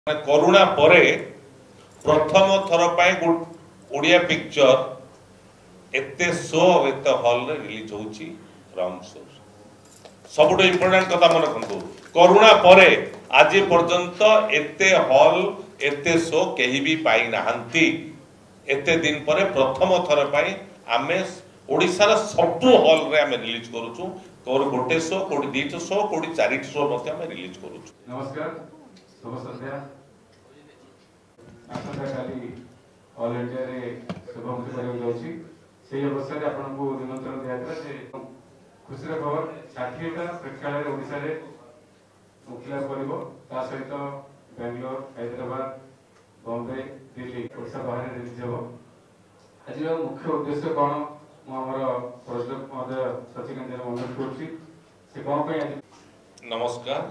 करुणा परे प्रथम थर ओडिया पिक्चर एते शो एते हॉल रे रिलीज होची राउंड शो सबुठ इम्पोर्टेंट कथा मन रखु करुणा परे आज पर्यंत एते हॉल एते शो कहीं भी पाई नाहंती एते दिन परे प्रथम थर पाई आमे ओडिसा सबु हॉल रे आमे रिलीज करूछु कोर गोटे शो कोडी दीट शो कोडी चारिट शो मध्ये आमे रिलीज करूछु। नमस्कार शुभ संध्या आसंता काली ऑल इंडिया रे शुभमति करियो जाउची सेही अवसर रे आपन को निमंत्रण दियातला जे खुशी खबर 60टा प्रेक्षालय ओडिसा रे मुखला करबो ता सहित बेंगलोर हैदराबाद बॉम्बे दिल्ली ओडिसा बाहर रिलीज हो। आज मुख्य उद्देश्य कोन मो हमर प्रोजेक्ट महोदय सचिकेंद्र अनुरोध करछि से कोन पे। नमस्कार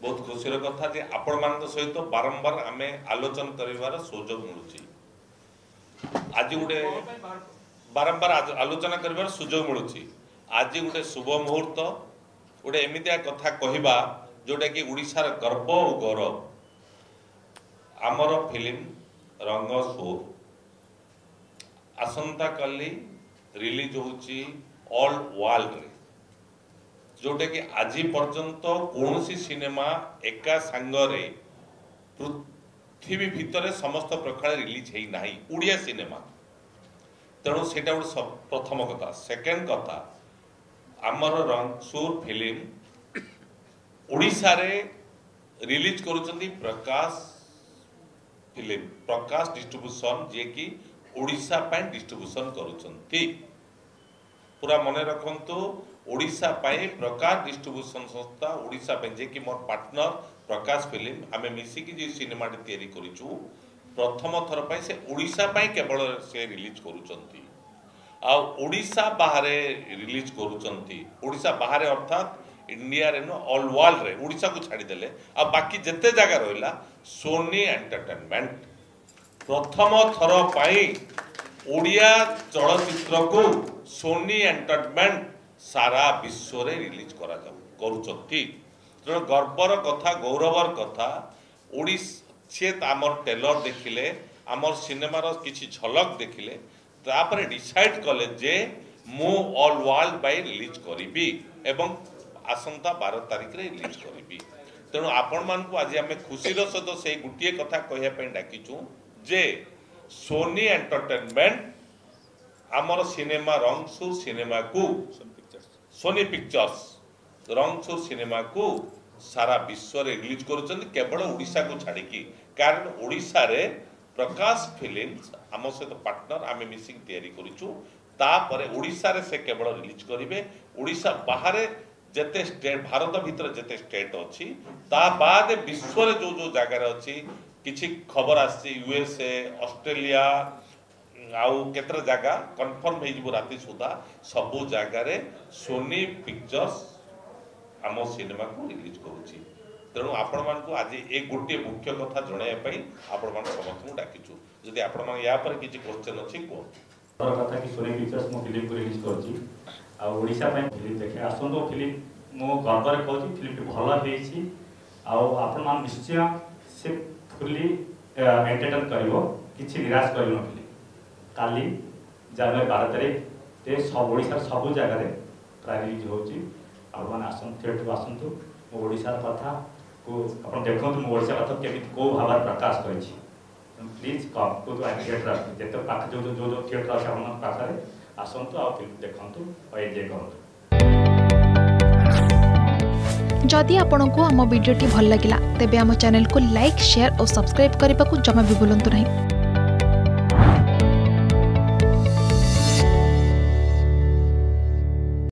बहुत खुशी कथा जे आपण मान सहित बारंबार आमे आलोचना करिवार सुजोग मिलुची आज गोटे बारंबार आलोचना करिवार सुजोग मिलुची आज गोटे शुभ मुहूर्त गोटे एमितिया कथा कहवा जोटा कि उड़ीसार गर्व और गौरव आमर फिल्म रंगसूर आसंता काली रिलीज होची ऑल वर्ल्ड रे जोटे कि आज पर्यंत कौन सी सिनेमा एका सांगरे पृथ्वी भितर समस्त प्रकार रिलीज है ना उड़िया सिनेमा तेणु से प्रथम कथा। सेकेंड कथा आमर रंगसूर फिल्म उड़ीसा रे रिलीज करुचंदी प्रकाश फिल्म प्रकाश डिस्ट्रीब्यूशन जे कि उड़ीसा पे डिस्ट्रीब्यूशन करुचंती पूरा मन रखंतु ओडिशा पाए प्रकाश डिस्ट्रीब्यूशन संस्था ओडिशा पे जे कि मोर पार्टनर प्रकाश फिल्म आमे मिसी की जे सिनेमा तैयारी करिचु प्रथम थर पाए से ओडिशा पाए केवल से रिलीज करूचंती आ ओडिशा बाहरे रिलीज करूचंती ओडिशा बाहरे अर्थात इंडिया रे नो ऑल वर्ल्ड रे ओडिशा को छाडी देले आ बाकी जते जगह रहला सोनी एंटरटेनमेंट प्रथम थर पाए ओडिया चलचित्र को सोनी एंटरटेनमेंट सारा विश्व रे रिलीज करुचंती तेणु गर्वर कथा गौरवर कथा ओडिशा आमर टेलर देखिले आमर सिनेमार किसी झलक देखिले तापर डिसाइड कले जे मु ऑल वर्ल्ड बाय रिलीज करिबी एवं आसंता 12 तारिख रे रिलीज करिबी। तेणु आपण मान को आज आमे खुशीर सहित से गुटिए कथा कहया पे डाकिचु जे सोनी एंटरटेनमेंट आमर सिनेमा रंगसूर सिनेमा को सोनी पिक्चर्स रंगसूर सिनेमा को सारा विश्व रे रिलीज करुचंदी केवल ओडिशा को छाड़ी की कारण ओडिशा रे प्रकाश फिल्म्स आम सहित पार्टनर आमे मिसिंग तैयारी करिचु तापरे ओडिशा रे से केवल रिलीज करिवे ओडिशा बाहर जते स्टेट भारत भीतर जते स्टेट अछि ता बाद विश्व रे जो जो जगह रे अछि किछि खबर आसी यूएसए ऑस्ट्रेलिया आउ केतर जगह कन्फर्म हो जिवो राति सुधा सबु जगह रे सोनी पिक्चर्स आम सिनेमा को रिलीज करूची। तेणु आपण मान को आज एक गोटे मुख्य कथा जणाय पई आपण मान समस्त को डाकिचु जदि आपण मान या पर किछि क्वेश्चन अछि को कथा कि सोनी पिक्चर्स मो फिल्म को रिलीज करूची आ ओडिसा पई फिल्म देखे आसंतो फिल्म मो गर्व रे कहूची फिल्म भलो हेछि आ आपण मान निश्चय से फुली एंटरटेन करिवो किछि निराश करिवो फिल्म काली जनवरी 12 तारिख ते सब ओडिसा सब जगह रे प्राय रिलीज होची आपण आसन थिएटर आसंतु मो ओडिसा कथा को आपण देखंतु मो ओडिसा कथा केमिति को भाव प्रकाश करछि प्लीज कम को तो थिएटर जेते पाख जो जो जो थिएटर আছে आपण पाखरे आसंतु आ फिल्म देखंतु और एन्जॉय करंतु। जदि आपंक आम भिडी भल लगा तेब आम चैनल को लाइक शेयर और सब्सक्राइब करने को जमा भी भूलु नहीं।